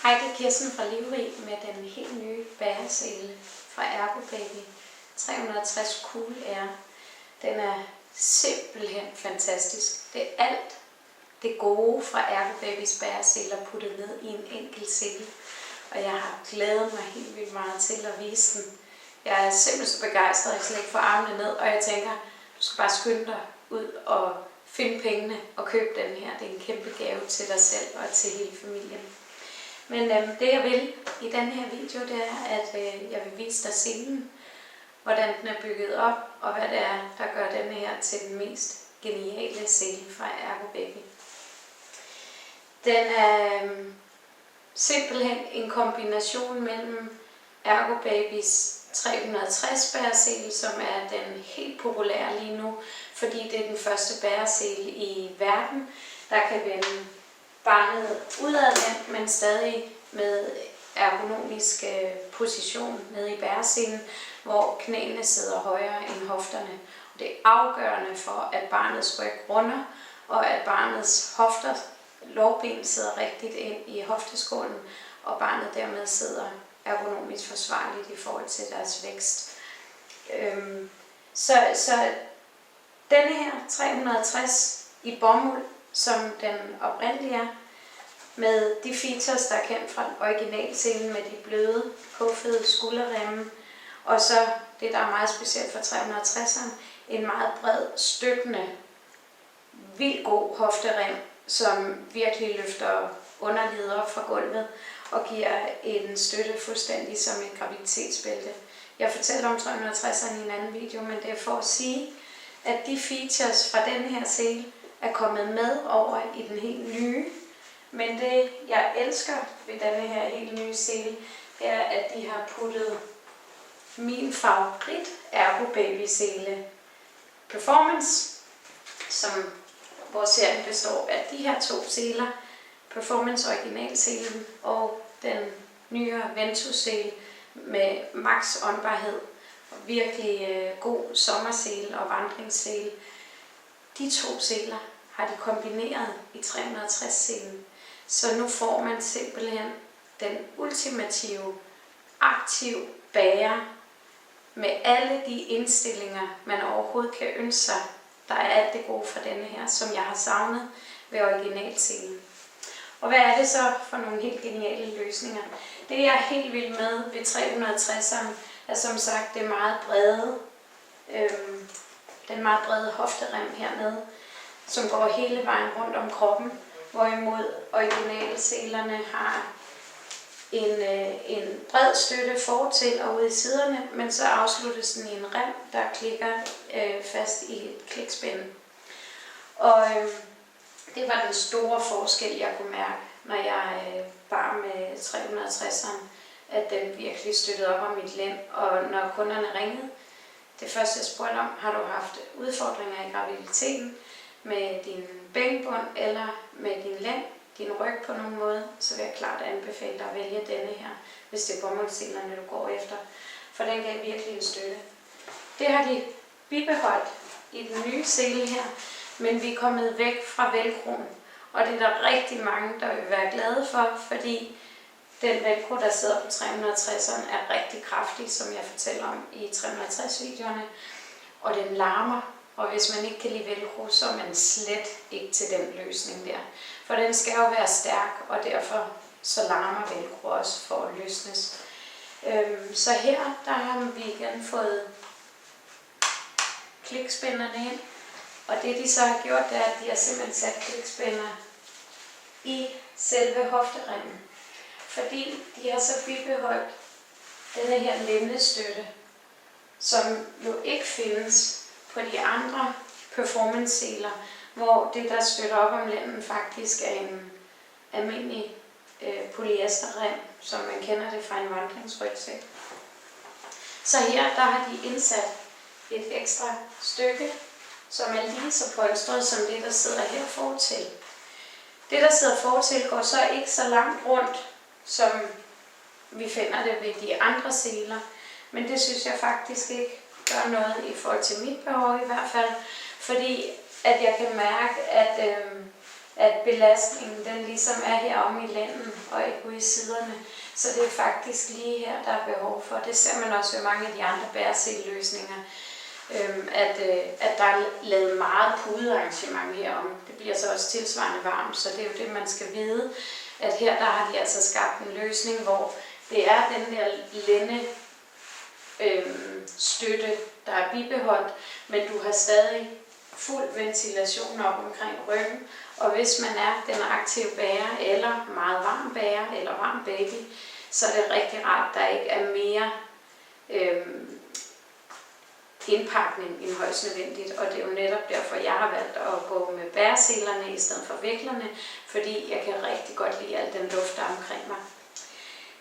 Hej, det er Kirsten fra Livrig med den helt nye bæresele fra Ergobaby 360CoolAir. Den er simpelthen fantastisk. Det er alt det gode fra Ergobabys bæreseler puttet ned i en enkelt sele. Og jeg har glædet mig helt vildt meget til at vise den. Jeg er simpelthen så begejstret, at jeg slet ikke får armene ned, og jeg tænker, du skal bare skynde dig ud og finde pengene og købe den her. Det er en kæmpe gave til dig selv og til hele familien. Men det jeg vil i denne her video, det er, at jeg vil vise dig selen, hvordan den er bygget op, og hvad det er, der gør denne her til den mest geniale sele fra Ergobaby. Den er simpelthen en kombination mellem Ergobabys 360 bæresele, som er den helt populære lige nu, fordi det er den første bæresele i verden, der kan vende barnet udadvendt, men stadig med ergonomisk position nede i bæreselen, hvor knæene sidder højere end hofterne. Og det er afgørende for, at barnets ryg runder, og at barnets hofter, lårben sidder rigtigt ind i hofteskålen, og barnet dermed sidder ergonomisk forsvarligt i forhold til deres vækst. Så denne her 360 i bomuld, som den oprindelige er, med de features, der er kendt fra originalselen med de bløde, puffede skulderremme, og så det, der er meget specielt for 360'eren, en meget bred, støttende, vildt god hofterem, som virkelig løfter underlivet op fra gulvet og giver en støtte fuldstændig som et graviditetsbælte. Jeg fortæller om 360'eren i en anden video, men det er for at sige, at de features fra denne her sele er kommet med over i den helt nye. Men det, jeg elsker ved denne her helt nye sele, det er, at de har puttet min favorit Ergobaby sele Performance, hvor serien består af de her to seler, Performance originalselen og den nyere Ventus-sele med max åndbarhed og virkelig god sommersele og vandringssele. De to seler har de kombineret i 360-selen, så nu får man simpelthen den ultimative, aktiv bære med alle de indstillinger, man overhovedet kan ønske sig. Der er alt det gode fra denne her, som jeg har savnet ved originalselen. Og hvad er det så for nogle helt geniale løsninger? Det jeg er helt vild med ved 360'eren er som sagt det meget brede, den meget brede hofterem hernede, som går hele vejen rundt om kroppen, hvorimod originalselerne har en bred støtte fortil og ude i siderne, men så afsluttes den i en rem, der klikker fast i et klikspænde. Og det var den store forskel, jeg kunne mærke, når jeg bar med 360'eren, at den virkelig støttede op om mit lænd. Og når kunderne ringede, det første jeg spurgte om, har du haft udfordringer i graviditeten med din bænkbund eller med din lænd, din ryg på nogen måde, så vil jeg klart anbefale dig at vælge denne her, hvis det er bomuldselerne, du går efter. For den gav virkelig en støtte. Det har de bibeholdt i den nye sele her, men vi er kommet væk fra velcroen. Og det er der rigtig mange, der vil være glade for, fordi den velcro, der sidder på 360'eren, er rigtig kraftig, som jeg fortæller om i 360-videoerne. Og den larmer, og hvis man ikke kan lide velcro, så er man slet ikke til den løsning der. For den skal jo være stærk, og derfor så larmer velcro også for at løsnes. Så her, der har vi igen fået klikspænderne ind. Og det de så har gjort, det er, at de har simpelthen sat klikspænder i selve hofteremmen. Fordi de har så bibeholdt denne her lændestøtte, som jo ikke findes på de andre performance-seler, hvor det, der støtter op om lænden, faktisk er en almindelig polyesterrem, som man kender det fra en vandringsrygsæk. Så her, der har de indsat et ekstra stykke, som er lige så polstret som det, der sidder her fortil. Det, der sidder fortil, går så ikke så langt rundt, som vi finder det ved de andre seler, men det synes jeg faktisk ikke gør noget i forhold til mit behov i hvert fald, fordi at jeg kan mærke, at belastningen den ligesom er heromme i lænden og ikke ude i siderne. Så det er faktisk lige her, der er behov for. Det ser man også ved mange af de andre bæreseleløsninger, at der er lavet meget pudearrangement herom. Det bliver så også tilsvarende varmt, så det er jo det, man skal vide, at her der har de altså skabt en løsning, hvor det er den der lænde støtte, der er bibeholdt, men du har stadig fuld ventilation op omkring ryggen, og hvis man er den aktive bærer, eller meget varm bærer, eller varm baby, så er det rigtig rart, at der ikke er mere indpakning end højst nødvendigt, og det er jo netop derfor, jeg har valgt at gå med bæreselerne i stedet for væklerne, fordi jeg kan rigtig godt lide al den luft, der er omkring mig.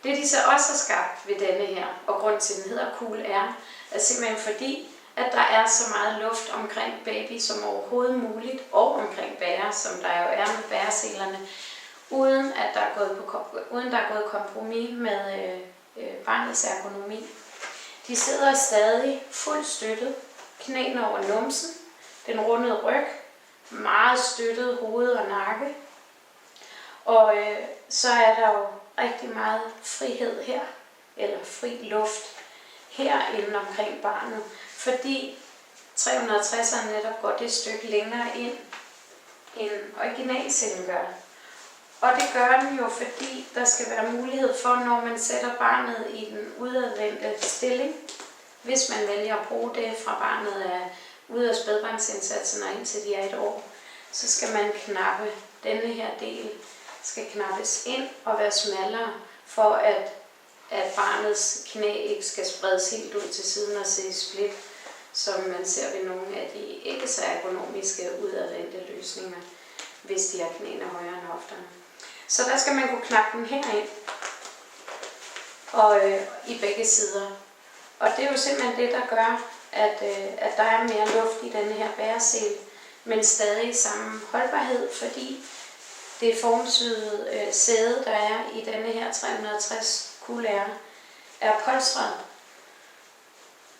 Det de så også har skabt ved denne her, og grund til den hedder CoolAir, er simpelthen fordi, at der er så meget luft omkring baby som overhovedet muligt, og omkring bærer, som der jo er med bæreselerne, uden der er gået kompromis med barnets ergonomi. De sidder stadig fuldt støttet, knæene over numsen, den rundede ryg, meget støttet hoved og nakke. Og så er der jo rigtig meget frihed her, eller fri luft herinde omkring barnet, fordi 360'eren netop går det stykke længere ind, end originalcellen gør. Og det gør den jo, fordi der skal være mulighed for, når man sætter barnet i den udadvendte stilling, hvis man vælger at bruge det fra barnet er ude af spædbarnsindsatsen og indtil de er 1 år, så skal man knappe denne her del, skal knappes ind og være smallere, for at barnets knæ ikke skal spredes helt ud til siden og se split, som man ser ved nogle af de ikke så ergonomiske udadvendte løsninger, hvis de har knæene højere end hofterne. Så der skal man kunne knappe den herind og i begge sider. Og det er jo simpelthen det, der gør, at der er mere luft i denne her bæresel, men stadig samme holdbarhed, fordi det formsyede sæde, der er i denne her 360CoolAir, er polstrede.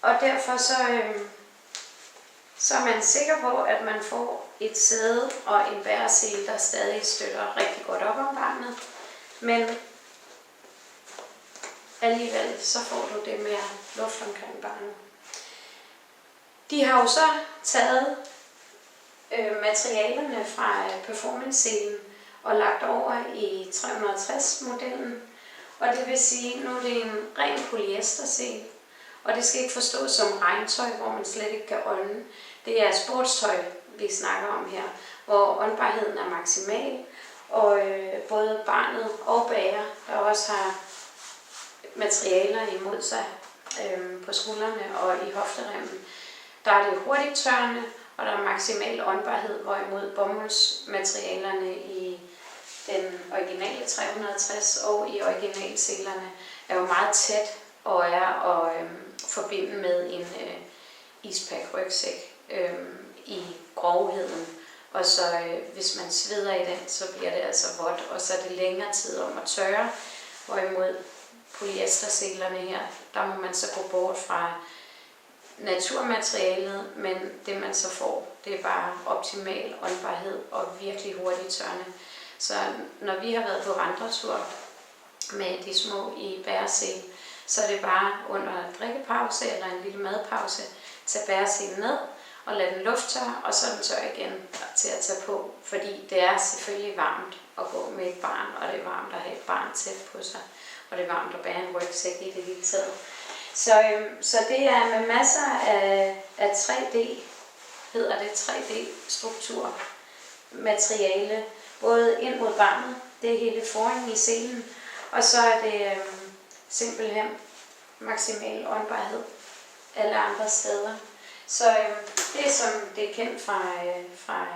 Og derfor så er man sikker på, at man får et sæde og en bæresele, der stadig støtter rigtig godt op om barnet. Men alligevel så får du det mere luft omkring barnet. De har jo så taget materialerne fra performance-selen og lagt over i 360-modellen. Og det vil sige, nu er det en ren polyestersel, og det skal ikke forstås som regntøj, hvor man slet ikke kan ånde. Det er sportstøj, vi snakker om her, hvor åndbarheden er maksimal, og både barnet og bærer, der også har materialer imod sig på skuldrene og i hofteremmen, der er det hurtigt tørrende, og der er maksimal åndbarhed, hvorimod bomuldsmaterialerne i den originale 360 og i originalselerne er jo meget tæt og er at forbinde med en ispack-rygsæk i grovheden. Og så hvis man sveder i den, så bliver det altså vådt, og så er det længere tid om at tørre. Hvorimod polyesterselerne her, der må man så gå bort fra naturmaterialet, men det man så får, det er bare optimal åndbarhed og virkelig hurtigt tørrende. Så når vi har været på vandretur med de små i bæresel, så er det bare under en drikkepause eller en lille madpause, tage bæreselen ned og lade den lufttørre, og så den tør igen til at tage på. Fordi det er selvfølgelig varmt at gå med et barn, og det er varmt at have et barn tæt på sig, og det er varmt at bære en rygsæk i det hele taget. Så det er med masser af 3D, hedder det 3D-struktur, materiale, både ind mod barnet, det er hele foringen i selen, og så er det simpelthen maksimal åndbarhed alle andre steder. Så det som det er kendt fra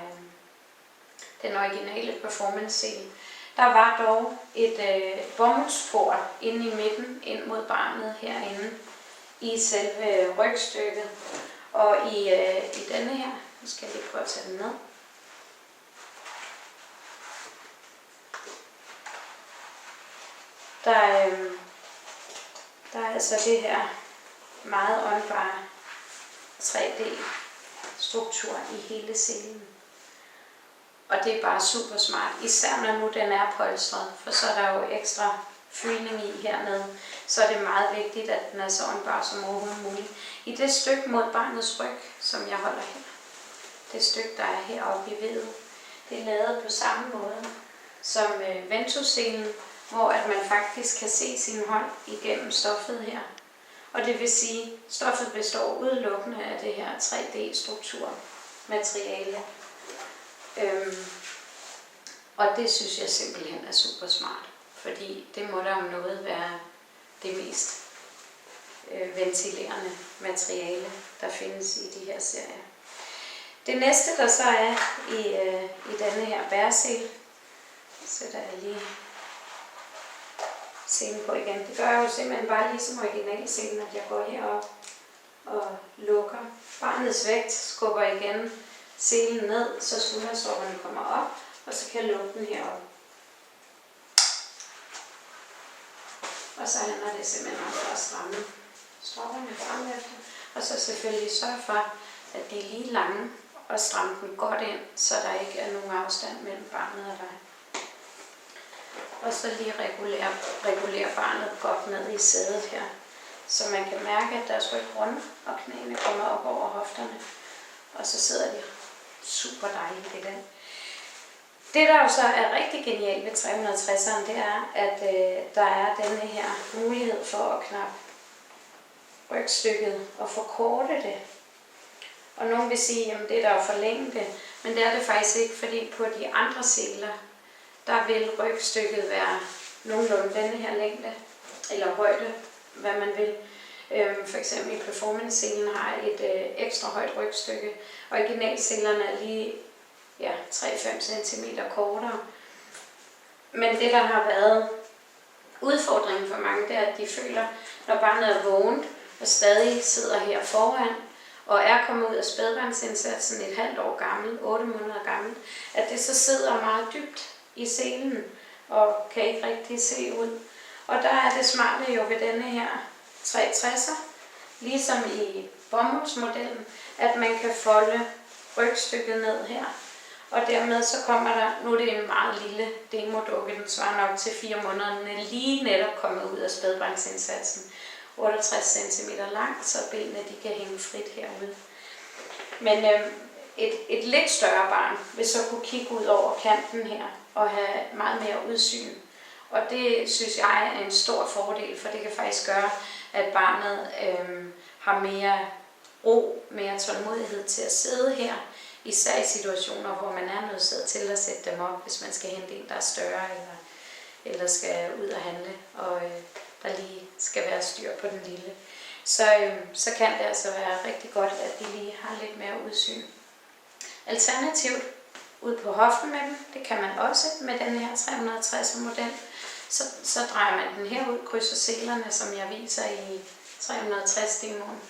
den originale performance-sel, der var dog et bomuldsspor inde i midten, ind mod barnet herinde, i selve rygstykket. Og i denne her, nu skal jeg lige prøve at tage den ned. Der er altså det her meget åndbare 3D-struktur i hele selen. Og det er bare super smart, især når nu den er polstret, for så er der jo ekstra fyldning i hernede. Så er det meget vigtigt, at den er så åndbar som overhovedet muligt. I det stykke mod barnets ryg, som jeg holder her, det stykke, der er heroppe i vedet, det er lavet på samme måde som ventuselen, hvor at man faktisk kan se sin hånd igennem stoffet her. Og det vil sige, at stoffet består udelukkende af det her 3D-strukturmateriale. Og det synes jeg simpelthen er super smart, fordi det må der om noget være det mest ventilerende materiale, der findes i de her serier. Det næste, der så er i denne her bæresele, sætter jeg lige selen på igen. Det gør jeg jo simpelthen bare ligesom originalselen, at jeg går herop og lukker. Barnets vægt skubber igen selen ned, så skulderstopperne kommer op, og så kan jeg lukke den herop. Og så handler det simpelthen om at stramme stropperne frem efter. Og så selvfølgelig sørge for, at de er lige lange, og stramme den godt ind, så der ikke er nogen afstand mellem barnet og dig. Og så lige regulere barnet godt ned i sædet her, så man kan mærke, at deres ryg rundt, og knæene kommer op over hofterne. Og så sidder de super dejligt i den. Det, der jo så er rigtig genialt ved 360'eren, det er, at der er denne her mulighed for at knappe rygstykket og forkorte det. Og nogen vil sige, at det er der jo forlænge det, men det er det faktisk ikke, fordi på de andre seler, der vil rygstykket være nogenlunde denne her længde, eller højde, hvad man vil. For eksempel i performance-selen har et ekstra højt rygstykke. Originalselerne er lige 3-5 cm kortere. Men det, der har været udfordringen for mange, det er, at de føler, når barnet er vågent og stadig sidder her foran, og er kommet ud af spædbarnsindsatsen et halvt år gammel, 8 måneder gammel, at det så sidder meget dybt i selen og kan ikke rigtig se ud. Og der er det smarte jo ved denne her 360'er, ligesom i bomuldsmodellen, at man kan folde rygstykket ned her. Og dermed så kommer der, nu er det en meget lille demodukke, den svarer nok til 4 måneder, den er lige netop kommet ud af spædbarnsindsatsen. 68 cm lang, så benene de kan hænge frit herude. Men et lidt større barn vil så kunne kigge ud over kanten her og have meget mere udsyn. Og det synes jeg er en stor fordel, for det kan faktisk gøre, at barnet har mere ro, mere tålmodighed til at sidde her. Især i situationer, hvor man er nødsaget til at sætte dem op, hvis man skal hente en, der er større, eller skal ud og handle, og der lige skal være styr på den lille. Så kan det altså være rigtig godt, at de lige har lidt mere udsyn. Alternativt ud på hoften med dem, det kan man også med den her 360 model. Så drejer man den herud, krydser selerne, som jeg viser i 360 demoen,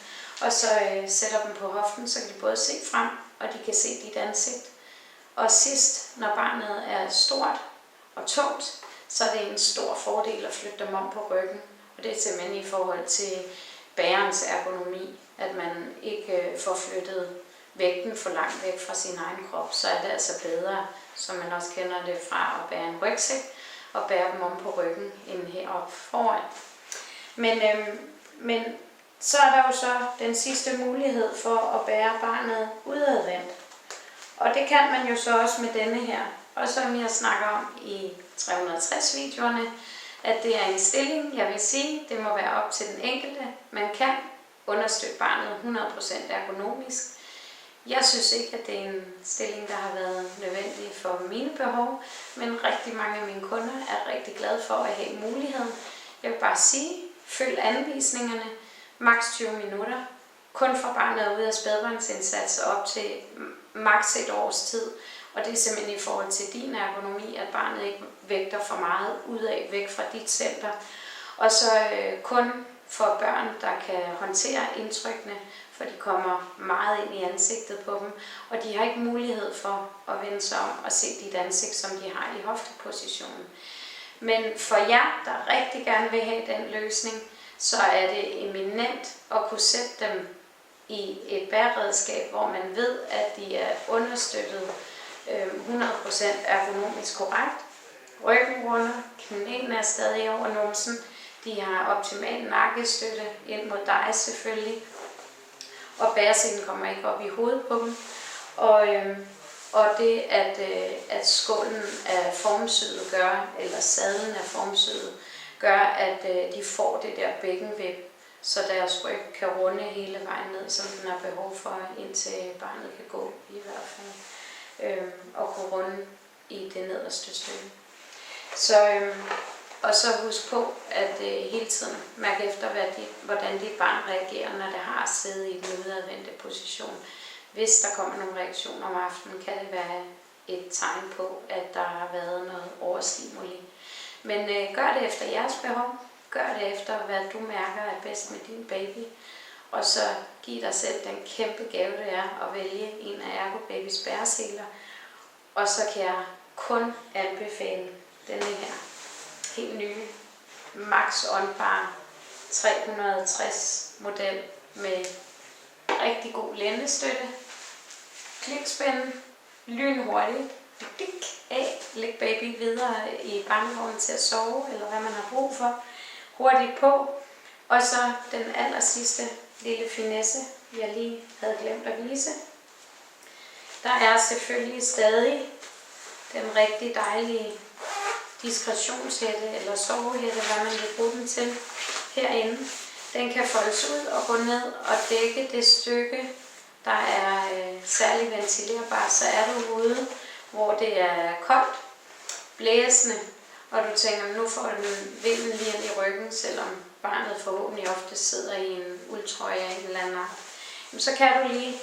og så sætter dem på hoften, så kan de både se frem, og de kan se dit ansigt. Og sidst, når barnet er stort og tungt, så er det en stor fordel at flytte dem om på ryggen. Og det er simpelthen i forhold til bærens ergonomi, at man ikke får flyttet vægten for langt væk fra sin egen krop, så er det altså bedre, som man også kender det fra at bære en rygsæk, og bære dem om på ryggen end heroppe foran. Men så er der jo så den sidste mulighed for at bære barnet udadvendt. Og det kan man jo så også med denne her. Og som jeg snakker om i 360-videoerne, at det er en stilling, jeg vil sige, det må være op til den enkelte. Man kan understøtte barnet 100% ergonomisk. Jeg synes ikke, at det er en stilling, der har været nødvendig for mine behov, men rigtig mange af mine kunder er rigtig glade for at have muligheden. Jeg vil bare sige, følg anvisningerne, maks 20 minutter, kun fra barnet er ude af spædbarnsindsats op til maks et års tid. Og det er simpelthen i forhold til din ergonomi, at barnet ikke vægter for meget ud af væk fra dit center. Og så kun for børn, der kan håndtere indtrykkene, for de kommer meget ind i ansigtet på dem, og de har ikke mulighed for at vende sig om og se dit ansigt, som de har i hoftepositionen. Men for jer, der rigtig gerne vil have den løsning, så er det eminent at kunne sætte dem i et bæreredskab, hvor man ved, at de er understøttet 100% ergonomisk korrekt. Ryggen runder, knæene er stadig over numsen. De har optimal nakkestøtte ind mod dig selvfølgelig. Og bæreselen kommer ikke op i hovedet på dem. Og det, at skålen er formsyet gør, eller sadlen er formsyet, gør, at de får det der bækkenvip, så deres ryg kan runde hele vejen ned, som den har behov for, indtil barnet kan gå i hvert fald, og kunne runde i det nederste stykke. Og så husk på, at hele tiden mærke efter, hvordan dit barn reagerer, når det har siddet i den udadvendte position. Hvis der kommer nogle reaktioner om aftenen, kan det være et tegn på, at der har været noget overstimuli. Men gør det efter jeres behov. Gør det efter, hvad du mærker er bedst med din baby. Og så giv dig selv den kæmpe gave, det er at vælge en af Ergobabys bæreseler. Og så kan jeg kun anbefale denne her helt nye max åndbare 360 model med rigtig god lændestøtte, klikspænde, lynhurtigt, læg baby videre i barnevognen til at sove, eller hvad man har brug for, hurtigt på. Og så den aller sidste lille finesse, jeg lige havde glemt at vise. Der er selvfølgelig stadig den rigtig dejlige diskretionshætte eller sovehætte, hvad man vil bruge den til herinde. Den kan foldes ud og gå ned og dække det stykke, der er særligt ventilerbart. Så er du ude, hvor det er koldt, blæsende, og du tænker, nu får du vinden lige ind i ryggen, selvom barnet forhåbentlig ofte sidder i en uldtrøje af en eller anden art. Så kan du lige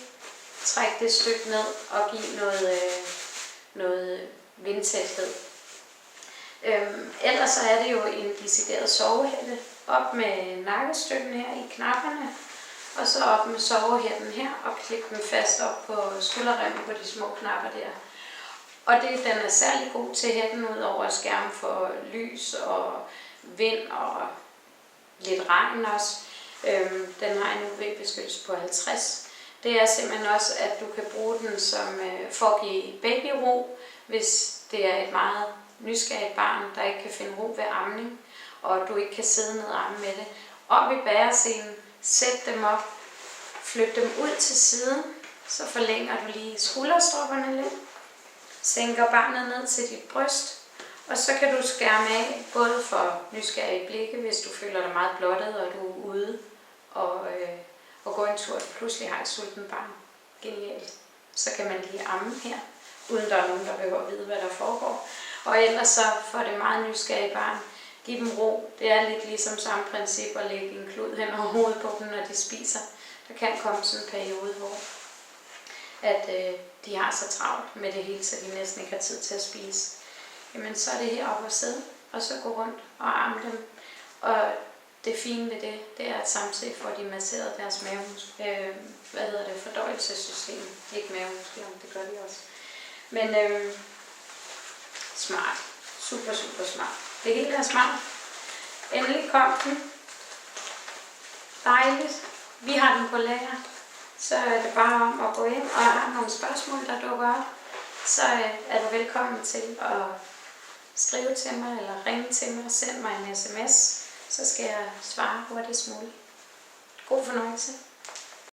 trække det stykke ned og give noget vindtæthed. Ellers så er det jo en decideret sovehætte. Op med nakkestøtten her i knapperne, og så op med sovehætten her og klip den fast op på skulderremmen på de små knapper der. Og den er særlig god til hætten ud over skærm for lys og vind og lidt regn også. Den har en UV-beskyttelse på 50. Det er simpelthen også, at du kan bruge den som for at give babyro, hvis det er et meget nysgerrigt barn, der ikke kan finde ro ved amning, og du ikke kan sidde ned og amme med det. Op i bæreselen, sæt dem op, flyt dem ud til siden, så forlænger du lige skulderstropperne lidt, sænker barnet ned til dit bryst, og så kan du skærme af, både for nysgerrige blikke, hvis du føler dig meget blottet, og du er ude og går en tur, og pludselig har et sulten barn. Genialt. Så kan man lige amme her, uden der er nogen, der behøver at vide, hvad der foregår. Og ellers så for det meget nysgerrige barn, giv dem ro. Det er lidt ligesom samme princip at lægge en klud hen over hovedet på dem, når de spiser. Der kan komme sådan en periode, hvor at de har så travlt med det hele, så de næsten ikke har tid til at spise. Jamen så er det heroppe at sidde, og så gå rundt og arme dem. Og det fine ved det er, at samtidig får de masseret deres fordøjelsessystem. Ikke mavemuskler, det gør de også. Men smart. Super, super smart. Det hele er smart. Endelig kom den. Dejligt. Vi har den på lager. Så er det bare om at gå ind, og har nogle spørgsmål, der dukker op, så er du velkommen til at skrive til mig, eller ringe til mig, send mig en sms, så skal jeg svare hurtigst muligt. God fornøjelse.